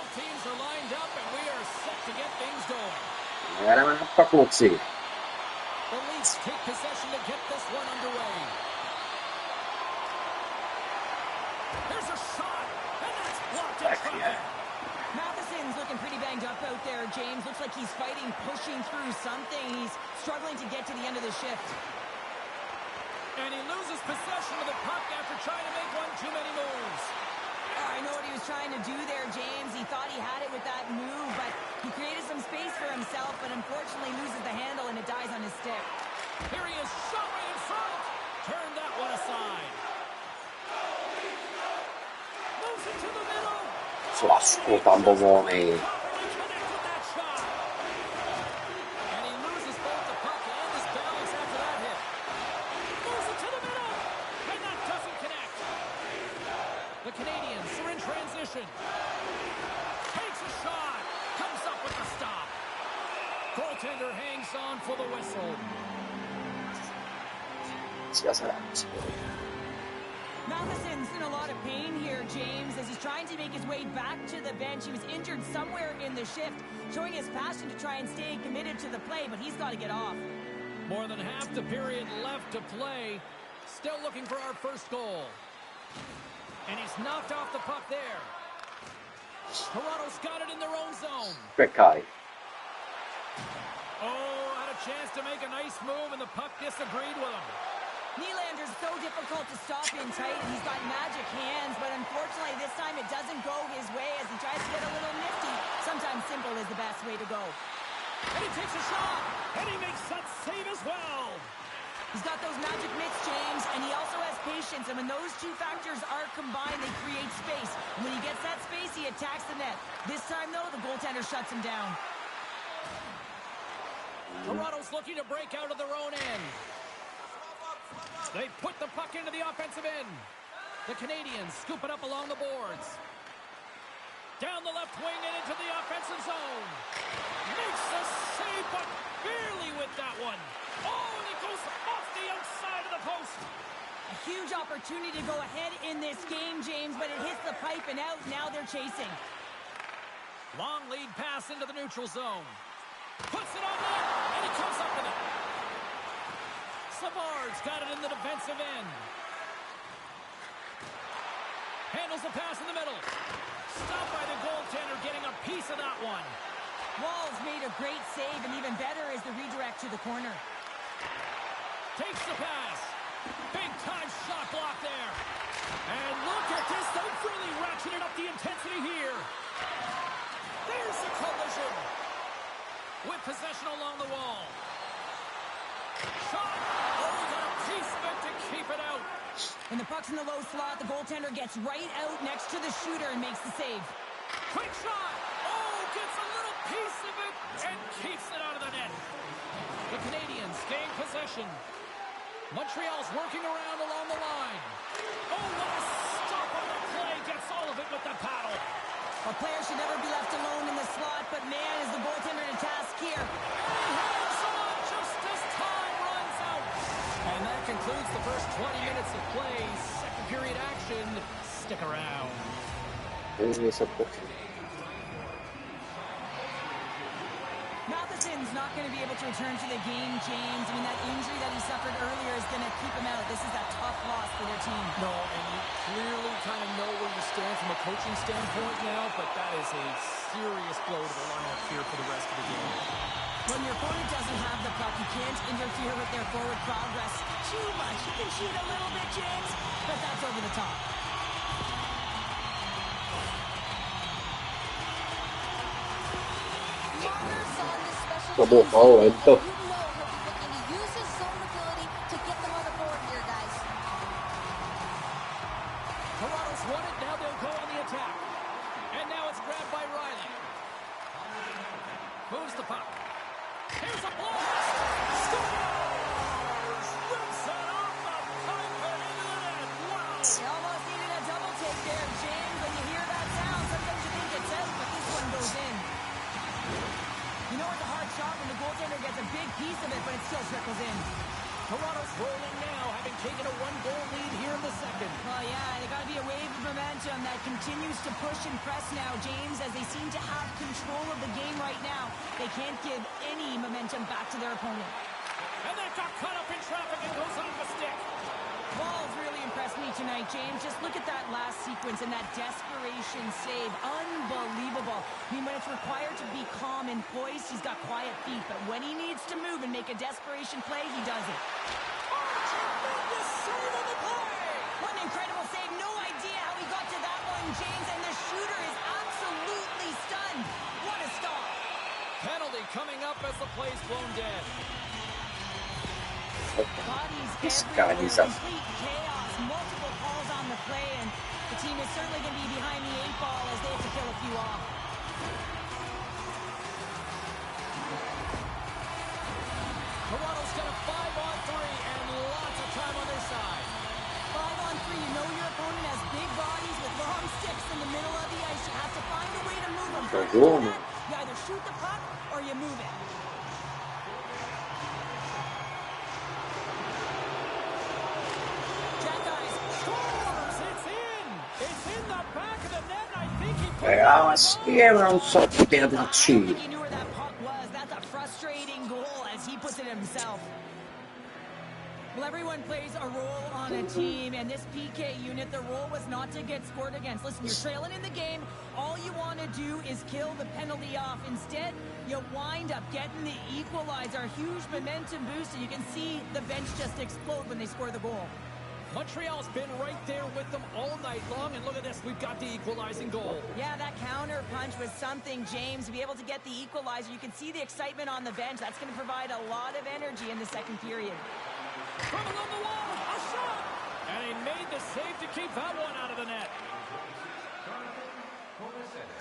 Both teams are lined up, and we are set to get things going. The Leafs take possession to get this one underway. There's a shot, and that's blocked in traffic. Matheson's looking pretty banged up out there, James. Looks like he's fighting, pushing through something. He's struggling to get to the end of the shift. And he loses possession of the puck after trying to make one too many moves. I know what he was trying to do there, James. He thought he had it with that move, but he created some space for himself, but unfortunately loses the handle and it dies on his stick. Here he is, shot right in front. Turn that one aside. Moves it to the middle. Ascoltando Mone. And he loses both the puck and his balance after that hit. Moves it to the middle. And that doesn't connect. The Canadians are in transition. Takes a shot. Comes up with the stop. Goaltender hangs on for the whistle. Matheson's in a lot of pain here, James, as he's trying to make his way back to the bench. He was injured somewhere in the shift, showing his passion to try and stay committed to the play, but he's got to get off. More than half the period left to play. Still looking for our first goal. And he's knocked off the puck there. Toronto's got it in their own zone. Peccai. Oh, had a chance to make a nice move, and the puck disagreed with him. Nylander's so difficult to stop in tight, and he's got magic hands, but unfortunately this time it doesn't go his way as he tries to get a little nifty. Sometimes simple is the best way to go. And he takes a shot, and he makes that save as well. He's got those magic mitts, James, and he also has patience, and when those two factors are combined, they create space. When he gets that space, he attacks the net. This time, though, the goaltender shuts him down. Toronto's looking to break out of their own end. They put the puck into the offensive end. The Canadians scoop it up along the boards. Down the left wing and into the offensive zone. Makes the save, but barely with that one. Oh, and it goes off the outside of the post. A huge opportunity to go ahead in this game, James, but it hits the pipe and out. Now they're chasing. Long lead pass into the neutral zone. Puts it on net, and he comes up with it. Savard's got it in the defensive end. Handles the pass in the middle. Stopped by the goaltender, getting a piece of that one. Wall's made a great save, and even better is the redirect to the corner. Takes the pass. Big time shot block there. And look at this. They've really ratcheted up the intensity here. There's the collision. With possession along the wall. Shot. Oh, got a piece of it to keep it out. When the puck's in the low slot, the goaltender gets right out next to the shooter and makes the save. Quick shot. Oh, gets a little piece of it and keeps it out of the net. The Canadians gain possession. Montreal's working around along the line. Oh, what a stop on the play. Gets all of it with the paddle. A player should never be left alone in the slot, but man, is the goaltender to task here. And he hangs on just as time runs out. And that concludes the first 20 minutes of play. Second period action. Stick around. Matheson's not going to be able to return to the game, James. I mean, that injury that he suffered earlier is going to keep him out. This is a tough loss for their team. No, and you clearly kind of know where you stand from a coaching standpoint now, but that is a serious blow to the lineup here for the rest of the game. When your opponent doesn't have the puck, you can't interfere with their forward progress too much. You can shoot a little bit, James, but that's over the top. Como mau ito. Toronto's won it, now they'll go on the attack. And now it's grabbed by Riley. Moves the puck. Here's a blast! Scores! Rips it off the pipe and into the net. Wow! They almost needed a double take there, James. When you hear that sound, sometimes you think it's out, but this one goes in. You know it's a hard shot when the goaltender gets a big piece of it, but it still trickles in. Toronto's rolling now, having having taken a one-goal lead here in the second. Well, yeah, they got to be a wave of momentum that continues to push and press now, James, as they seem to have control of the game right now. They can't give any momentum back to their opponent. And that got caught up in traffic and goes off a stick. Ball's really impressed me tonight, James. Just look at that last sequence and that desperation save. Unbelievable. I mean, when it's required to be calm and poised, he's got quiet feet. But when he needs to move and make a desperation play, he does it. Tremendous save on the play. What an incredible save. No idea how he got to that one, James. And the shooter is absolutely stunned. What a stop. Penalty coming up as the play's blown dead. Bodies everywhere, complete chaos, multiple calls on the play, and the team is certainly going to be behind the 8 ball as they have to kill a few off. Toronto's got a 5-on-3 and lots of time on their side. 5-on-3, you know your opponent has big bodies with long sticks in the middle of the ice. You have to find a way to move them. You either shoot the puck or you move it. Ma schiera un so per I think he knew where that puck was. That's a frustrating goal as he puts it himself. Well, everyone plays a role on a team, and this PK unit, the role was not to get scored against. Listen, you're trailing in the game. All you want to do is kill the penalty off. Instead, you wind up getting the equalizer. Huge momentum boost, and you can see the bench just explode when they score the goal. Montreal's been right there with them all night long, and look at this, we've got the equalizing goal. Yeah, that counter punch was something, James. To be able to get the equalizer, you can see the excitement on the bench. That's going to provide a lot of energy in the second period. From along the wall, a shot! And he made the save to keep that one out of the net.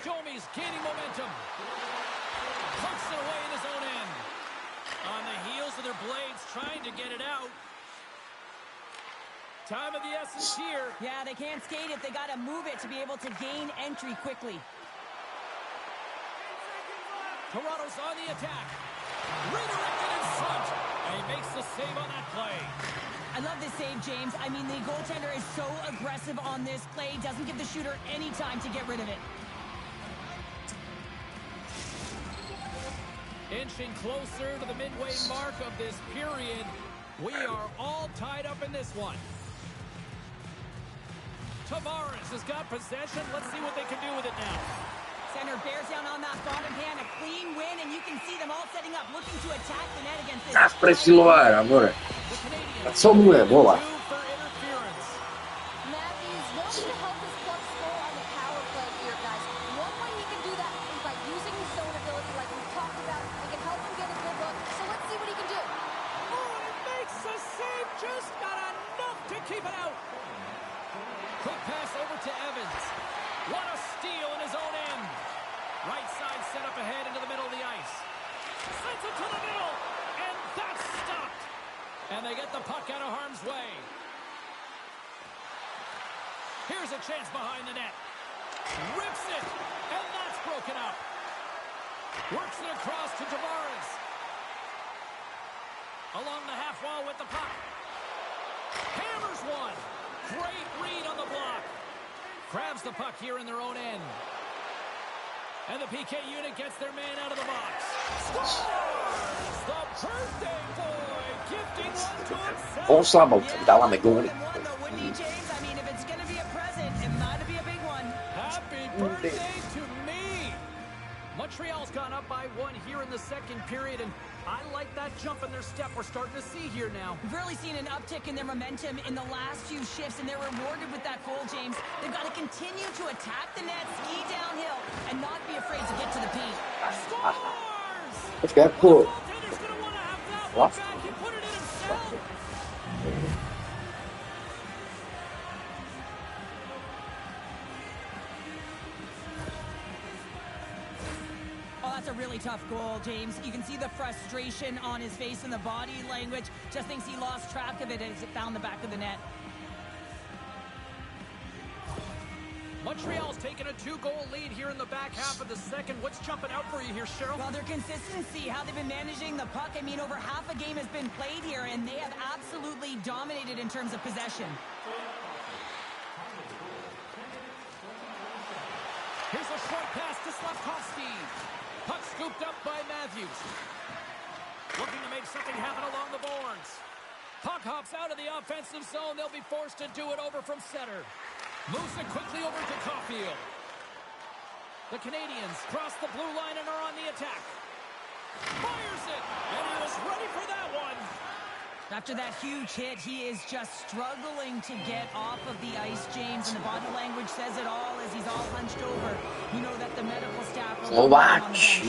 Domi's gaining momentum. Pokes it away in his own end. On the heels of their blades, trying to get it out. Time of the essence here. Yeah, they can't skate it. They got to move it to be able to gain entry quickly. Toronto's on the attack. Redirected in front. And he makes the save on that play. I love this save, James. I mean, the goaltender is so aggressive on this play. Doesn't give the shooter any time to get rid of it. Inching closer to the midway mark of this period. We are all tied up in this one. Tavares has got possession. Let's see what they can do with it now. Center bears down on that bottom hand. A clean win, and you can see them all setting up, looking to attack the net against this. Pressilo era, amore. Cazzo due, vola. Matthews wanting to help his club score on the power play here, guys. One way he can do that is by using his zone ability like we've talked about. It can help him get a good look. So let's see what he can do. Oh, it makes the save. Just not enough to keep it out. Quick pass over to Evans. What a steal in his own end. Right side set up ahead into the middle of the ice. Sends it to the middle. And that's stopped. And they get the puck out of harm's way. Here's a chance behind the net. Rips it. And that's broken up. Works it across to Tavares. Along the half wall with the puck. Hammers one. Great read on the block. Grabs the puck here in their own end. And the PK unit gets their man out of the box. Scores! The birthday boy gifting one to himself. Forza dalla Megoni. Wouldn't he, James? I mean, if it's going to be a present, it might be a big one. Happy birthday to me. Montreal's gone up by one here in the second period, and I like that jump in their step we're starting to see here now. We've really seen an uptick in their momentum in the last few shifts, and they're rewarded with that goal, James. They've got to continue to attack the net, ski downhill, and not be afraid to get to the paint. Scores! Let's get cool. The goaltender's going to want to have that What? one back. He put it in himself. Oh, that's a really tough goal, James. You can see the frustration on his face and the body language. Just thinks he lost track of it as it found the back of the net. Montreal's taking a 2-goal lead here in the back half of the second. What's jumping out for you here, Cheryl? Well, their consistency, how they've been managing the puck. I mean, over half a game has been played here, and they have absolutely dominated in terms of possession. Here's a short pass to Slavkovsky. Puck scooped up by Matthews. Looking to make something happen along the boards. Puck hops out of the offensive zone. They'll be forced to do it over from center. Moves it quickly over to Caulfield. The Canadians cross the blue line and are on the attack. Fires it, and he was ready for that one. After that huge hit, he is just struggling to get off of the ice, James, and the body language says it all as he's all hunched over. You know that the medical staff are on the bench.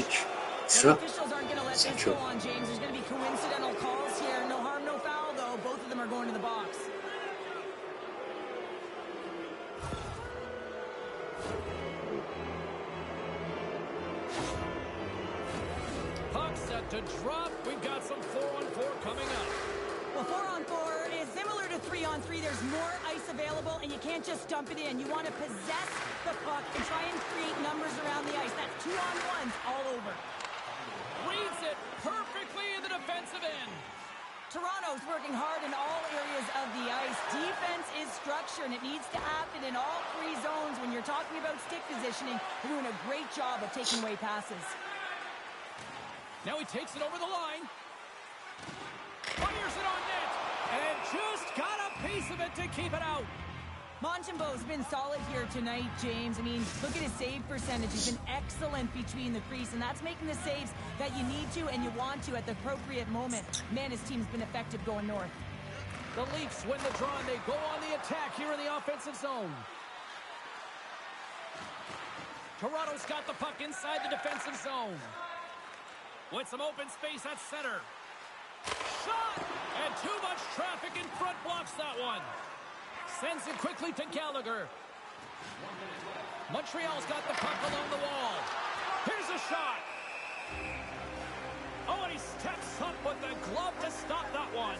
The officials aren't going to let this go on, James. There's going to be coincidental calls here. No harm, no foul, though. Both of them are going to the box. Puck set to drop. We've got some 4-on-4 coming up. Well, 4-on-4 is similar to 3-on-3. There's more ice available, and you can't just dump it in. You want to possess the puck and try and create numbers around the ice. That's 2-on-1s all over. Reads it perfectly in the defensive end. Toronto's working hard in all areas of the ice. Defense is structure, and it needs to happen in all three zones. When you're talking about stick positioning, they're doing a great job of taking away passes. Now he takes it over the line. Fires it on net. And just got a piece of it to keep it out. Montembeault's been solid here tonight, James. I mean, look at his save percentage. He's been excellent between the crease, and that's making the saves that you need to and you want to at the appropriate moment. Man, his team's been effective going north. The Leafs win the draw, and they go on the attack here in the offensive zone. Toronto's got the puck inside the defensive zone. With some open space at center. Shot! And too much traffic in front blocks that one. Sends it quickly to Gallagher. Montreal's got the puck along the wall. Here's a shot. Oh, and he steps up with the glove to stop that one.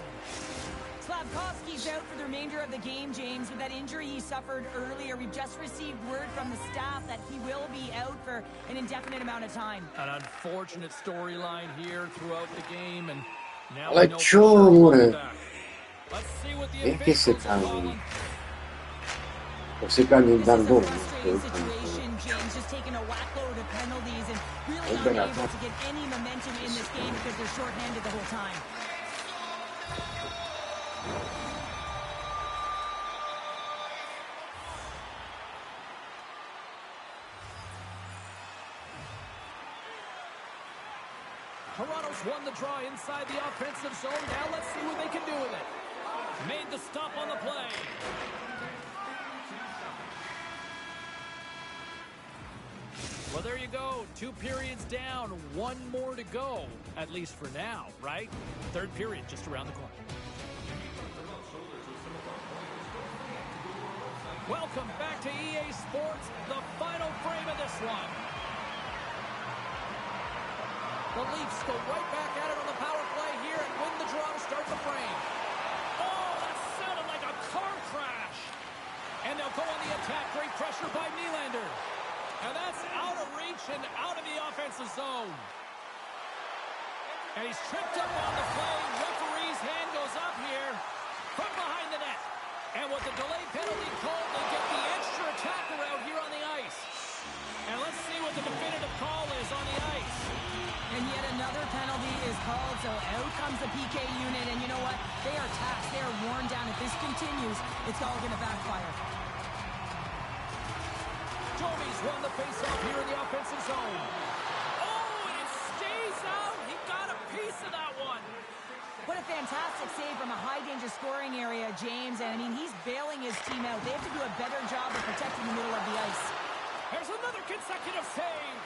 Slavkovsky's out for the remainder of the game, James, with that injury he suffered earlier. We've just received word from the staff that he will be out for an indefinite amount of time. An unfortunate storyline here throughout the game, and now Let's see what the officials are calling. Frustrating situation, James, just taking a whackload of penalties and really not able to get any momentum in this game because they're shorthanded the whole time. Toronto's won the draw inside the offensive zone. Now let's see what they can do with it. Made the stop on the play. Well, there you go. 2 periods down, 1 more to go, at least for now, right? Third period just around the corner. Welcome back to EA Sports, the final frame of this one. The Leafs go right back at it on the power play here and win the draw to start the frame. Oh, that sounded like a car crash. And they'll go on the attack. Great pressure by Nylander. And that's out of reach and out of the offensive zone. And he's tripped up on the play. Referee's hand goes up here from behind the net. And with the delay penalty called, they get the extra attacker out here on the ice. And let's see what the definitive call is on the ice. And yet another penalty is called, so out comes the PK unit. And you know what? They are taxed. They are worn down. If this continues, it's all going to backfire. Domi's won the faceoff here in the offensive zone. Oh, and it stays out. He got a piece of that one. What a fantastic save from a high-danger scoring area, James. And, I mean, he's bailing his team out. They have to do a better job of protecting the middle of the ice. There's another consecutive save.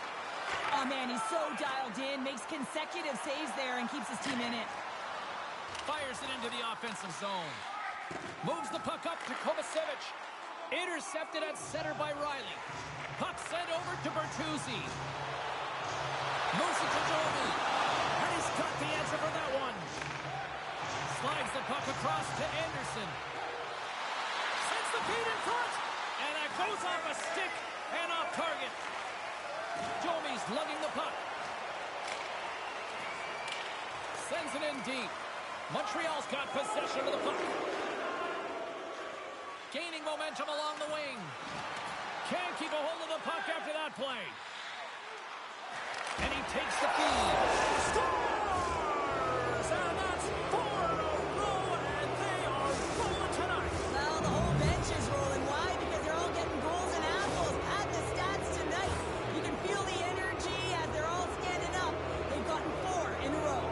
Oh, man, he's so dialed in. Makes consecutive saves there and keeps his team in it. Fires it into the offensive zone. Moves the puck up to Kovacevic. Intercepted at center by Riley. Puck sent over to Bertuzzi. Moves it to Domi. And he's got the answer for that one. Slides the puck across to Anderson. Sends the feed in front. And a Goes off a stick and off target. Domi's lugging the puck. Sends it in deep. Montreal's got possession of the puck. Gaining momentum along the wing. Can't keep a hold of the puck after that play. And he takes the feed. Scores! And that's 4 in a row, and they are rolling tonight. Well, the whole bench is rolling. Why? Because they're all getting goals and apples. Add the stats tonight. You can feel the energy as they're all standing up. They've gotten 4 in a row.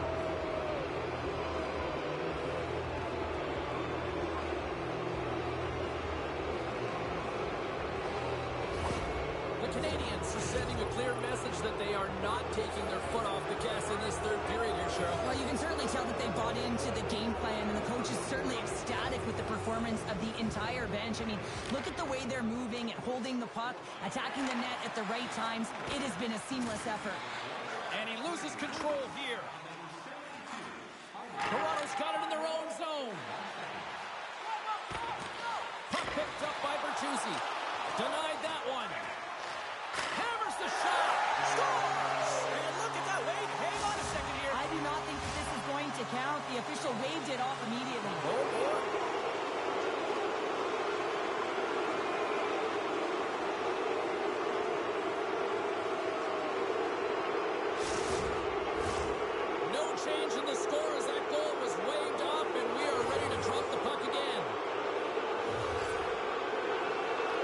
The Canadians are sending a clear message that they are not taking their foot off the gas in this third period here, Cheryl. Well, you can certainly tell that they bought into the game plan, and the coach is certainly ecstatic with the performance of the entire bench. I mean, look at the way they're moving and holding the puck, attacking the net at the right times. It has been a seamless effort. And he loses control here. Toronto's got it in their own zone. Puck picked up by Bertuzzi. Denied that one. Hammers the shot. Scores! And look at that. Wait, hang on a second here. I do not think that this is going to count. The official waved it off immediately. Oh, boy. No change in the score as that goal was waved off, and we are ready to drop the puck again.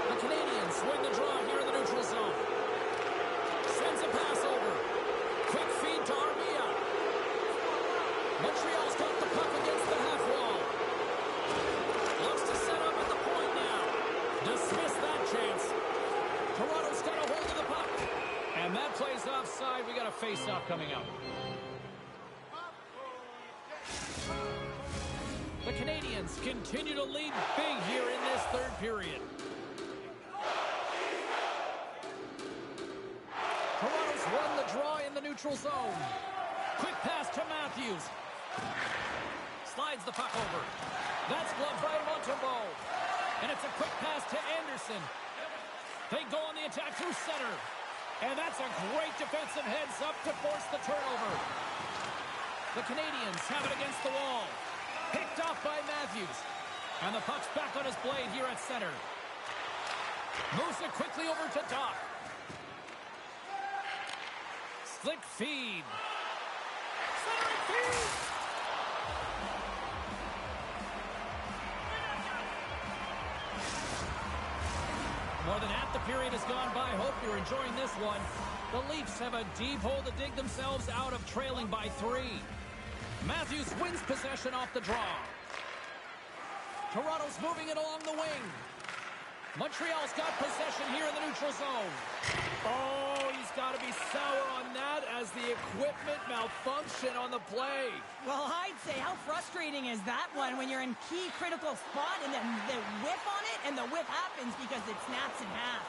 The Canadians win the draw here in the neutral zone. Sends a pass over. Quick feed to Armia. Montreal's got the puck against the half wall. Looks to set up at the point now. Dismiss that chance. Toronto's got a hold of the puck. And that plays offside. We got a face-off coming up. The Canadians continue to lead big here in this third period. Toronto's won the draw in the neutral zone. Quick pass to Matthews. Slides the puck over. That's gloved by Montembeault. And it's a quick pass to Anderson. They go on the attack through center. And that's a great defensive heads-up to force the turnover. The Canadians have it against the wall. Picked off by Matthews. And the puck's back on his blade here at center. Moves it quickly over to Doc. Slick feed. Centering feed. More than half the period has gone by. Hope you're enjoying this one. The Leafs have a deep hole to dig themselves out of, trailing by 3. Matthews wins possession off the draw. Toronto's moving it along the wing. Montreal's got possession here in the neutral zone. Oh, he's got to be sour on that as the equipment malfunction on the play. Well, I'd say, how frustrating is that one when you're in key critical spot and then the whip on it, and the whip happens because it snaps in half.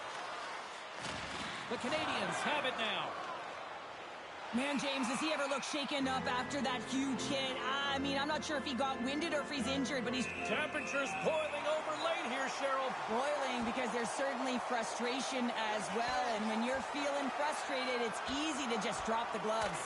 The Canadians have it now. Man, James, does he ever look shaken up after that huge hit? I mean, I'm not sure if he got winded or if he's injured, but he's... Temperature's boiling over late here, Cheryl. Boiling because there's certainly frustration as well. And when you're feeling frustrated, it's easy to just drop the gloves.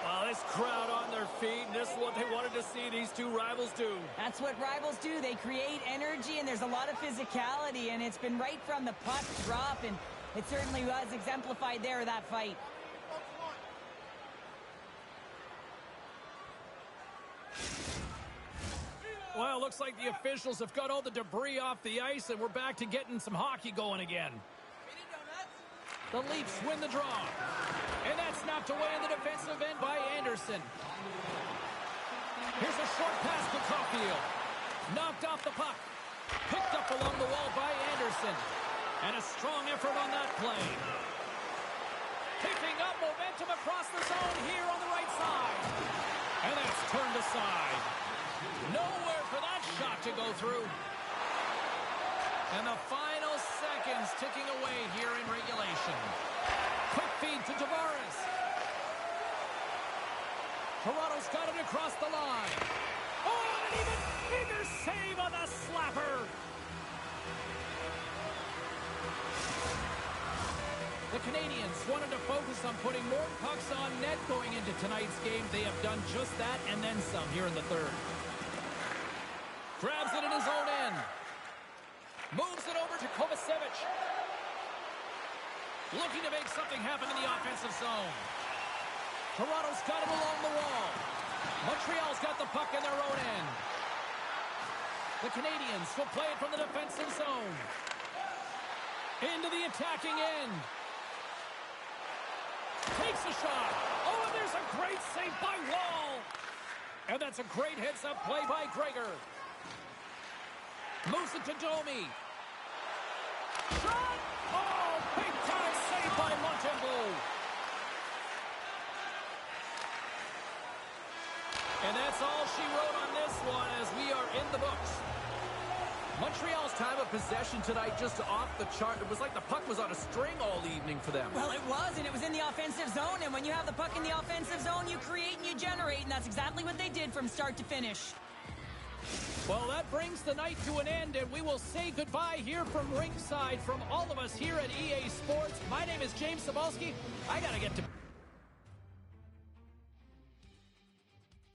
Well, this crowd on their feet, and this is what they wanted to see these two rivals do. That's what rivals do. They create energy, and there's a lot of physicality, and it's been right from the puck drop, and it certainly was exemplified there, that fight. Well, looks like the officials have got all the debris off the ice, and we're back to getting some hockey going again. The Leafs win the draw. And that's knocked away in the defensive end by Anderson. Here's a short pass to Caulfield. Knocked off the puck. Picked up along the wall by Anderson. And a strong effort on that play. Picking up momentum across the zone here on the right side. And that's turned aside. Nowhere for that shot to go through. And the final seconds ticking away here in regulation. Quick feed to Tavares. Toronto's got it across the line. Oh, and an even bigger save on the slapper. The Canadians wanted to focus on putting more pucks on net going into tonight's game. They have done just that and then some here in the third. Grabs it in his own end. Moves it over to Kovacevic. Looking to make something happen in the offensive zone. Toronto's got it along the wall. Montreal's got the puck in their own end. The Canadians will play it from the defensive zone. Into the attacking end. Takes a shot. Oh, and there's a great save by Wall. And that's a great heads-up play by Gregor. Moves it to Domi. Shot! Oh, big-time save by Montembeault. And that's all she wrote on this one as we are in the books. Montreal's time of possession tonight just off the chart. It was like the puck was on a string all evening for them. Well, it was, and it was in the offensive zone. And when you have the puck in the offensive zone, you create and you generate. And that's exactly what they did from start to finish. Well, that brings the night to an end, and we will say goodbye here from ringside from all of us here at EA Sports. My name is James Cybulski. I got to get to...